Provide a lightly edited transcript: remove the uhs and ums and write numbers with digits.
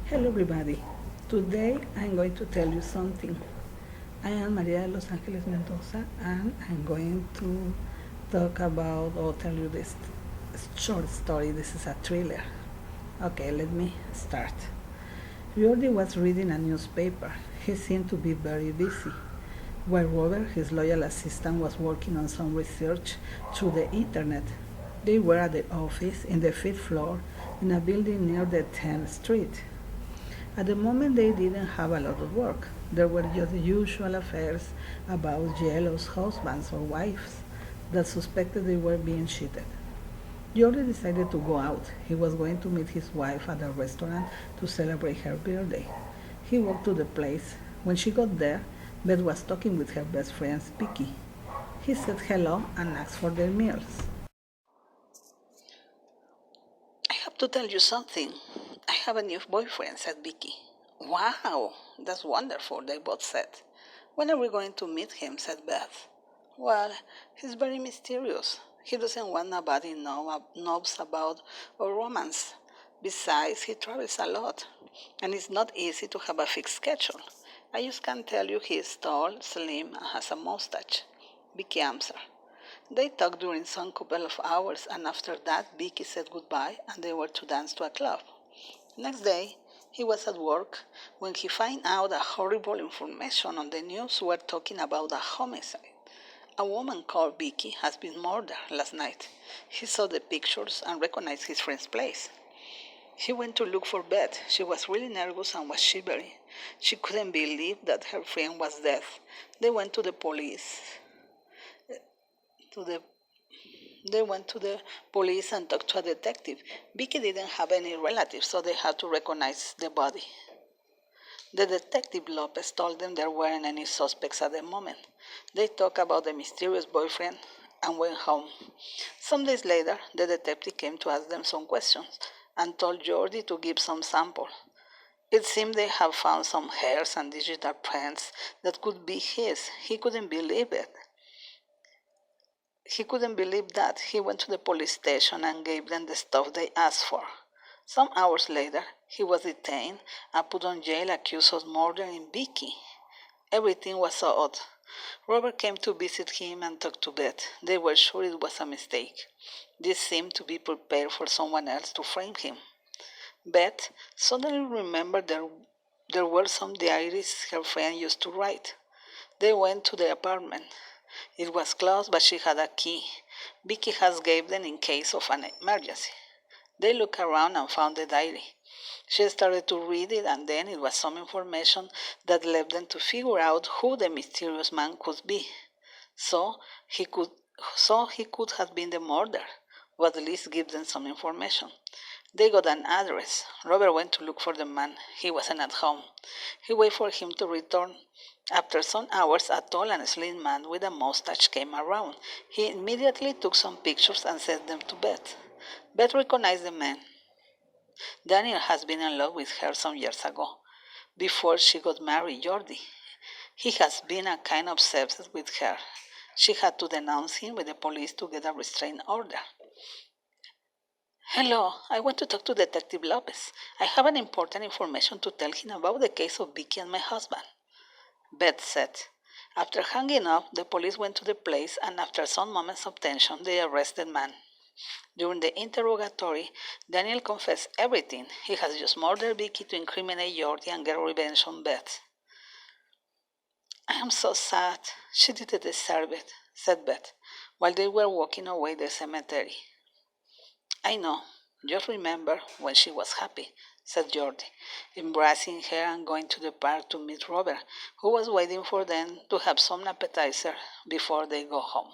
Hello everybody. Today I'm going to tell you something. I am Maria de Los Angeles Mendoza and I'm going to talk about or tell you this short story. This is a thriller. Okay, let me start. Jordi was reading a newspaper. He seemed to be very busy. While Robert, his loyal assistant, was working on some research through the internet. They were at the office in the fifth floor in a building near the 10th Street. At the moment, they didn't have a lot of work. There were just the usual affairs about jealous husbands or wives that suspected they were being cheated. Jordi decided to go out. He was going to meet his wife at a restaurant to celebrate her birthday. He walked to the place. When she got there, Beth was talking with her best friend, Vicky. He said hello and asked for their meals. I have to tell you something. I have a new boyfriend, said Vicky. Wow, that's wonderful, they both said. When are we going to meet him, said Beth. Well, he's very mysterious. He doesn't want nobody knows about our romance. Besides, he travels a lot, and it's not easy to have a fixed schedule. I just can tell you he is tall, slim, and has a mustache. Vicky answered. They talked during some couple of hours, and after that, Vicky said goodbye, and they were to dance to a club. Next day, he was at work when he found out a horrible information on the news were talking about a homicide. A woman called Vicky has been murdered last night. He saw the pictures and recognized his friend's place. He went to look for Beth. She was really nervous and was shivering. She couldn't believe that her friend was dead. They went to the police. To the They went to the police and talked to a detective. Vicky didn't have any relatives, so they had to recognize the body. The detective Lopez told them there weren't any suspects at the moment. They talked about the mysterious boyfriend and went home. Some days later, the detective came to ask them some questions and told Jordi to give some sample. It seemed they had found some hairs and digital prints that could be his. He couldn't believe it. He couldn't believe that. He went to the police station and gave them the stuff they asked for. Some hours later, he was detained and put on jail accused of murdering Vicky. Everything was so odd. Robert came to visit him and talk to Beth. They were sure it was a mistake. This seemed to be prepared for someone else to frame him. Beth suddenly remembered there were some diaries her friend used to write. They went to the apartment. It was closed, but she had a key. Vicky has gave them in case of an emergency. They looked around and found the diary. She started to read it, and then it was some information that led them to figure out who the mysterious man could be. So he could, so he could have been the murderer, or at least give them some information. They got an address. Robert went to look for the man. He wasn't at home. He waited for him to return. After some hours, a tall and slim man with a mustache came around. He immediately took some pictures and sent them to Beth. Beth recognized the man. Daniel has been in love with her some years ago, before she got married, Jordi. He has been a kind of obsessed with her. She had to denounce him with the police to get a restraining order. Hello, I want to talk to Detective Lopez. I have an important information to tell him about the case of Vicky and my husband. Beth said. After hanging up, the police went to the place, and after some moments of tension, they arrested man. During the interrogatory, Daniel confessed everything. He has just murdered Vicky to incriminate Jordi and get revenge on Beth. I am so sad. She didn't deserve it, said Beth, while they were walking away the cemetery. I know. Just remember when she was happy, said Jordi, embracing her and going to the park to meet Robert, who was waiting for them to have some appetizer before they go home.